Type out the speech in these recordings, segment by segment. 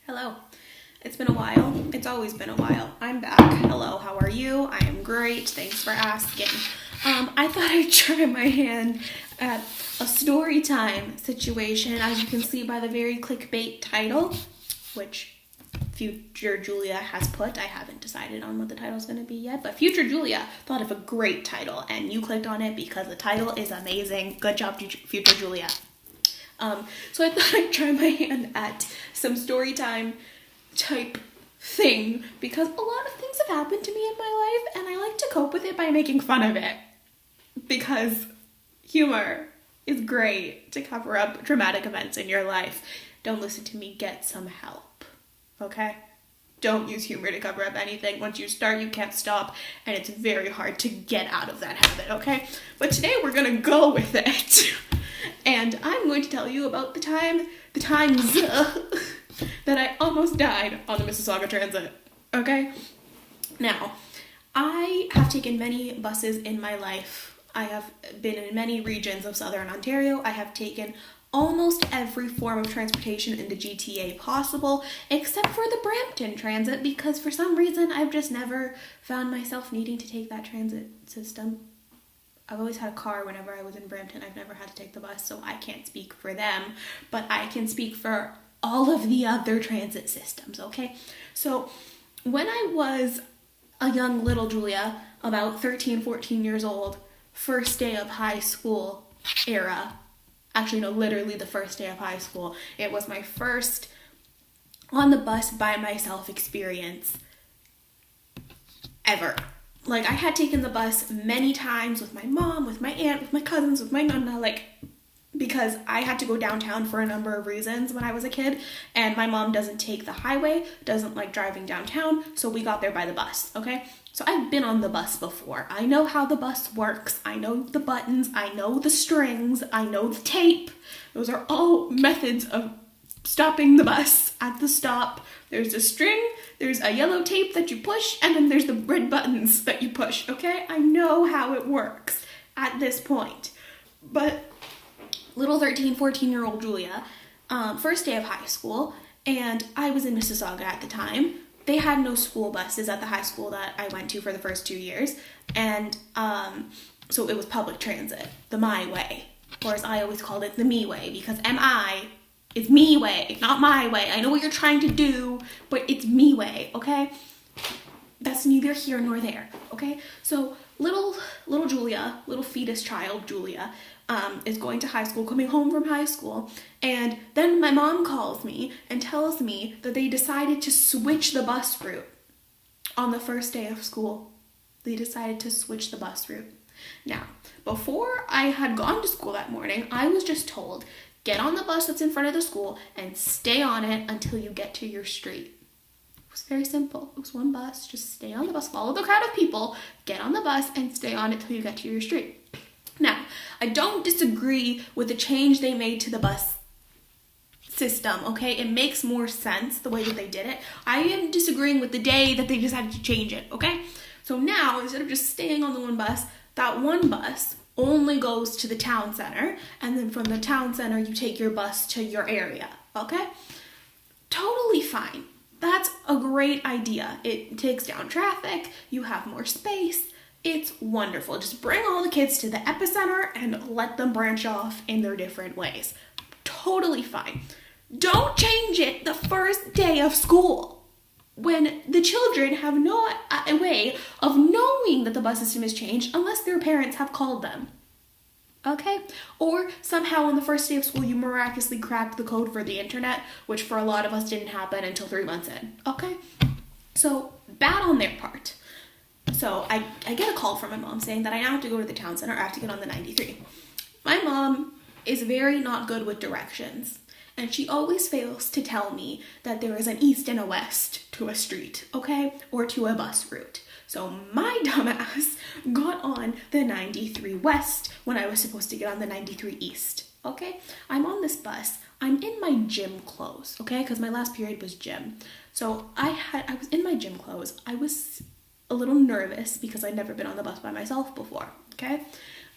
Hello. It's been a while. It's always been a while. I'm back. Hello, how are you? I am great. Thanks for asking. I thought I'd try my hand at a story time situation, as you can see by the very clickbait title, which Future Julia has put. I haven't decided on what the title's going to be yet, but Future Julia thought of a great title, and you clicked on it because the title is amazing. Good job, Future Julia. So I thought I'd try my hand at some story time type thing because a lot of things have happened to me in my life and I like to cope with it by making fun of it because humor is great to cover up dramatic events in your life. Don't listen to me, get some help, okay? Don't use humor to cover up anything. Once you start, you can't stop, and it's very hard to get out of that habit, okay? But today we're gonna go with it. And I'm going to tell you about the times that I almost died on the Mississauga Transit, okay? Now, I have taken many buses in my life. I have been in many regions of Southern Ontario. I have taken almost every form of transportation in the GTA possible, except for the Brampton Transit, because for some reason I've just never found myself needing to take that transit system. I've always had a car whenever I was in Brampton. I've never had to take the bus, so I can't speak for them, but I can speak for all of the other transit systems, okay? So when I was a young little Julia, about 13, 14 years old, first day of high school era, actually no, literally the first day of high school, it was my first on the bus by myself experience ever. Like, I had taken the bus many times with my mom, with my aunt, with my cousins, with my nonna, because I had to go downtown for a number of reasons when I was a kid, and my mom doesn't take the highway, doesn't like driving downtown, so we got there by the bus, okay? So I've been on the bus before. I know how the bus works. I know the buttons. I know the strings. I know the tape. Those are all methods of stopping the bus at the stop. There's a string, there's a yellow tape that you push, and then there's the red buttons that you push, okay? I know how it works at this point. But little 13, 14-year-old Julia, first day of high school, and I was in Mississauga at the time. They had no school buses at the high school that I went to for the first 2 years, and so it was public transit, the My Way, or as I always called it, the Me Way, because M-I is me way, not my way. I know what you're trying to do, but it's me way, okay? That's neither here nor there, okay? So little Julia, little fetus child Julia, is going to high school, coming home from high school, and then my mom calls me and tells me that they decided to switch the bus route on the first day of school. They decided to switch the bus route. Now, before I had gone to school that morning, I was just told, get on the bus that's in front of the school and stay on it until you get to your street. It was very simple. It was one bus. Just stay on the bus, follow the crowd of people, get on the bus, and stay on it till you get to your street. Now, I don't disagree with the change they made to the bus system, okay? It makes more sense the way that they did it. I am disagreeing with the day that they decided to change it, okay? So now, instead of just staying on the one bus, that one bus only goes to the town center, and then from the town center, you take your bus to your area, okay? Totally fine. That's a great idea. It takes down traffic, you have more space, it's wonderful. Just bring all the kids to the epicenter and let them branch off in their different ways. Totally fine. Don't change it the first day of school when the children have no way of knowing that the bus system has changed unless their parents have called them. Okay? Or somehow on the first day of school you miraculously cracked the code for the internet, which for a lot of us didn't happen until 3 months in. Okay? So, bad on their part. So I get a call from my mom saying that I now have to go to the town center, I have to get on the 93. My mom is very not good with directions, and she always fails to tell me that there is an east and a west to a street, okay? Or to a bus route. So my dumbass got on the 93 west when I was supposed to get on the 93 east, okay? I'm on this bus. I'm in my gym clothes, okay? Because my last period was gym. So I was in my gym clothes. I was a little nervous because I'd never been on the bus by myself before, okay?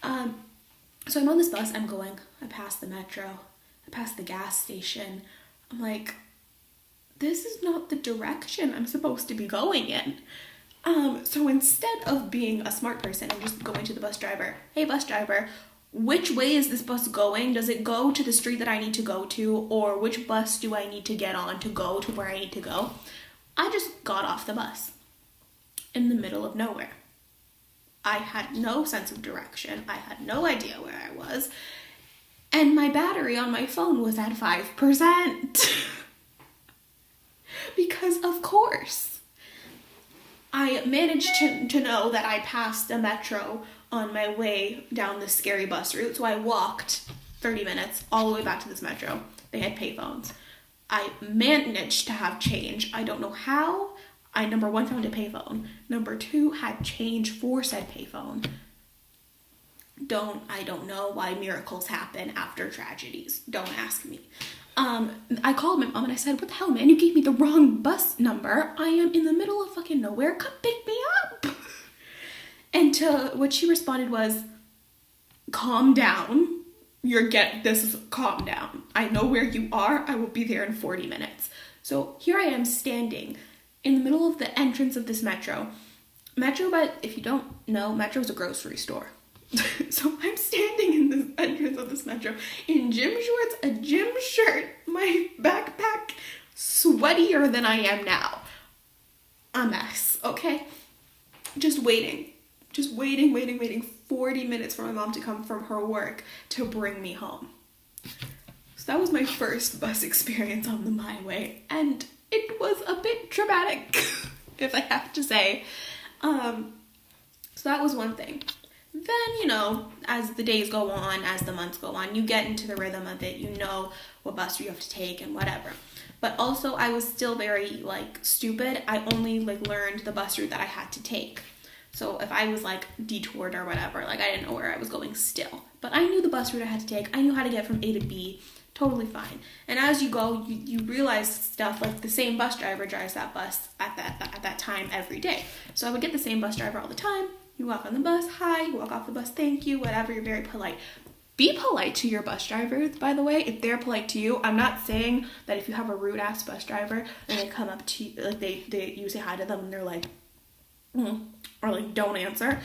So I'm on this bus, I pass the metro, I pass the gas station. I'm like, this is not the direction I'm supposed to be going in. So instead of being a smart person and just going to the bus driver, hey bus driver, which way is this bus going? Does it go to the street that I need to go to? Or which bus do I need to get on to go to where I need to go? I just got off the bus in the middle of nowhere. I had no sense of direction. I had no idea where I was. And my battery on my phone was at 5%. Because of course. I managed to know that I passed a metro on my way down this scary bus route. So I walked 30 minutes all the way back to this metro. They had payphones. I managed to have change. I don't know how. I, number one, found a payphone. Number two, had change for said payphone. I don't know why miracles happen after tragedies. Don't ask me. I called my mom and I said, what the hell, man? You gave me the wrong bus number. I am in the middle of fucking nowhere. Come pick me up. And what she responded was, calm down. Calm down. I know where you are. I will be there in 40 minutes. So here I am standing in the middle of the entrance of this metro. Metro, but if you don't know, Metro is a grocery store. So I'm standing in the entrance of this metro in gym shorts, a gym shirt, my backpack sweatier than I am now. A mess, okay? Just waiting 40 minutes for my mom to come from her work to bring me home. So that was my first bus experience on the my way, and it was a bit traumatic, if I have to say. So that was one thing. Then, as the days go on, as the months go on, you get into the rhythm of it. You know what bus you have to take and whatever. But also, I was still very, stupid. I only, learned the bus route that I had to take. So if I was, detoured or whatever, I didn't know where I was going still. But I knew the bus route I had to take. I knew how to get from A to B. Totally fine. And as you go, you realize stuff like the same bus driver drives that bus at that time every day. So I would get the same bus driver all the time. You walk on the bus, hi, you walk off the bus, thank you, whatever, you're very polite. Be polite to your bus drivers, by the way, if they're polite to you. I'm not saying that if you have a rude ass bus driver and they come up to you, you say hi to them and they're like, or don't answer.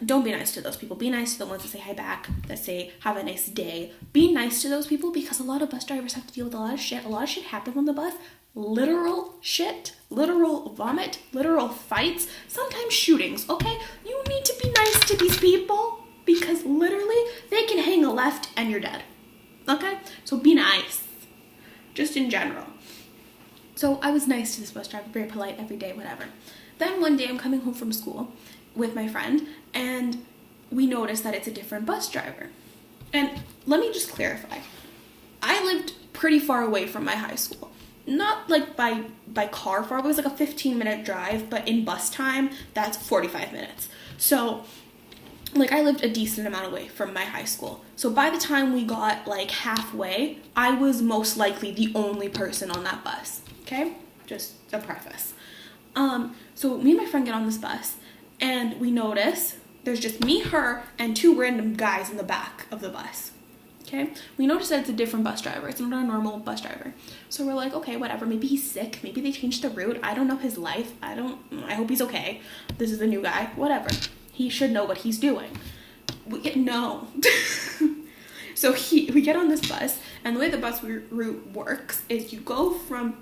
Don't be nice to those people. Be nice to the ones that say hi back, that say have a nice day. Be nice to those people because a lot of bus drivers have to deal with a lot of shit. A lot of shit happens on the bus. Literal shit, literal vomit, literal fights, sometimes shootings, okay? You need to be nice to these people because literally they can hang a left and you're dead, okay? So be nice, just in general. So I was nice to this bus driver, very polite every day, whatever. Then one day I'm coming home from school with my friend and we notice that it's a different bus driver. And let me just clarify. I lived pretty far away from my high school. Not by car far, but it was a 15-minute drive, but in bus time, that's 45 minutes. So, I lived a decent amount away from my high school. So by the time we got, halfway, I was most likely the only person on that bus, okay? Just a preface. So me and my friend get on this bus, and we notice there's just me, her, and two random guys in the back of the bus. Okay, we noticed that it's a different bus driver. It's not a normal bus driver. So we're like, okay, whatever. Maybe he's sick. Maybe they changed the route. I don't know his life. I hope he's okay. This is a new guy. Whatever. He should know what he's doing. No. So we get on this bus, and the way the bus route works is you go from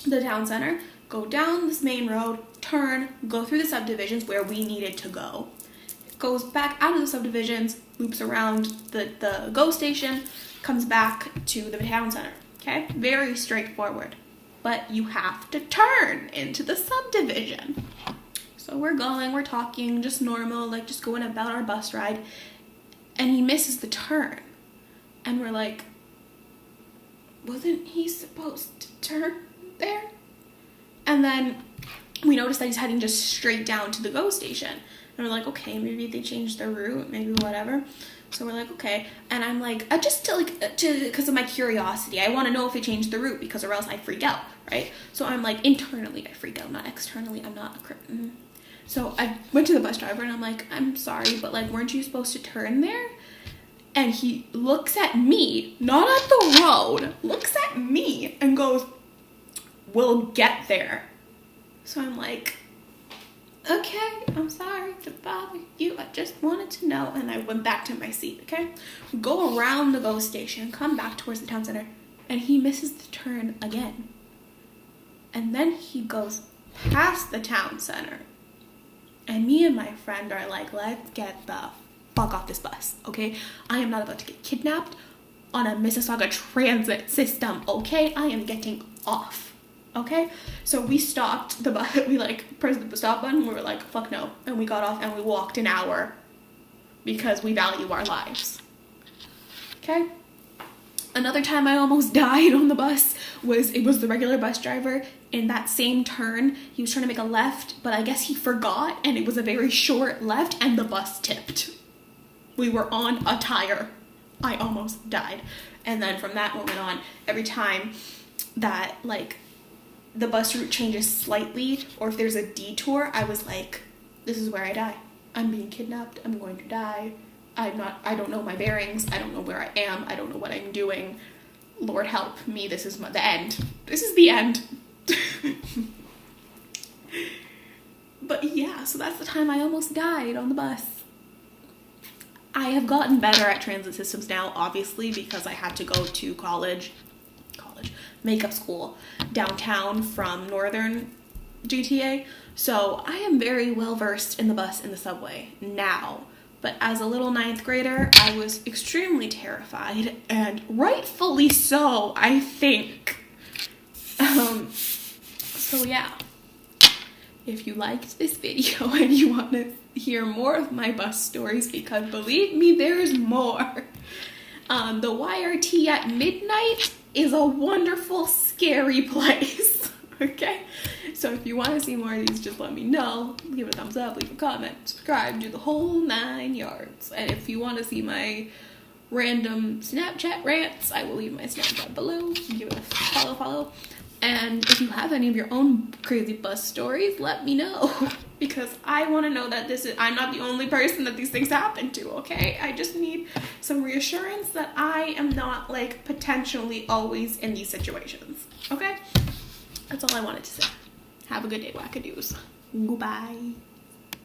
the town center, go down this main road, turn, go through the subdivisions where we needed to go. Goes back out of the subdivisions, loops around the GO station, comes back to the town center, okay? Very straightforward. But you have to turn into the subdivision. So we're talking, just normal, just going about our bus ride, and he misses the turn. And we're like, wasn't he supposed to turn there? And then we notice that he's heading just straight down to the GO station. And we're like, okay, maybe they changed their route, maybe whatever. So we're like, okay. And I'm like, because of my curiosity, I want to know if they changed the route or else I freak out, right? So I'm like, internally I freak out, not externally. I'm not. So I went to the bus driver and I'm like, I'm sorry, but weren't you supposed to turn there? And he looks at me, not at the road, looks at me and goes, will get there. So I'm like, okay, I'm sorry to bother you. I just wanted to know. And I went back to my seat, okay? We go around the GO station, come back towards the town center, and he misses the turn again. And then he goes past the town center. And me and my friend are like, let's get the fuck off this bus, okay? I am not about to get kidnapped on a Mississauga transit system, okay? I am getting off, okay? So we stopped the bus. We like pressed the stop button. We were like, fuck no. And we got off and we walked an hour because we value our lives, okay? Another time I almost died on the bus was the regular bus driver. In that same turn, he was trying to make a left, but I guess he forgot, and it was a very short left, and the bus tipped. We were on a tire. I almost died. And then from that moment on, every time that, like, the bus route changes slightly, or if there's a detour, I was like, this is where I die. I'm being kidnapped. I'm going to die. I don't know my bearings. I don't know where I am. I don't know what I'm doing. Lord help me. This is the end. This is the end. But yeah, so that's the time I almost died on the bus. I have gotten better at transit systems now, obviously, because I had to go to college, makeup school downtown from northern GTA. So I am very well versed in the bus and the subway now. But as a little 9th grader, I was extremely terrified, and rightfully so, I think. So yeah, if you liked this video and you want to hear more of my bus stories, because believe me, there's more. The YRT at midnight is a wonderful, scary place, okay? So if you want to see more of these, just let me know. Give it a thumbs up, leave a comment, subscribe, do the whole 9 yards. And if you want to see my random Snapchat rants, I will leave my Snapchat below. Give it a follow. And if you have any of your own crazy bus stories, let me know. Because I want to know that I'm not the only person that these things happen to, okay? I just need some reassurance that I am not, like, potentially always in these situations, okay? That's all I wanted to say. Have a good day, Wackadoos. Goodbye.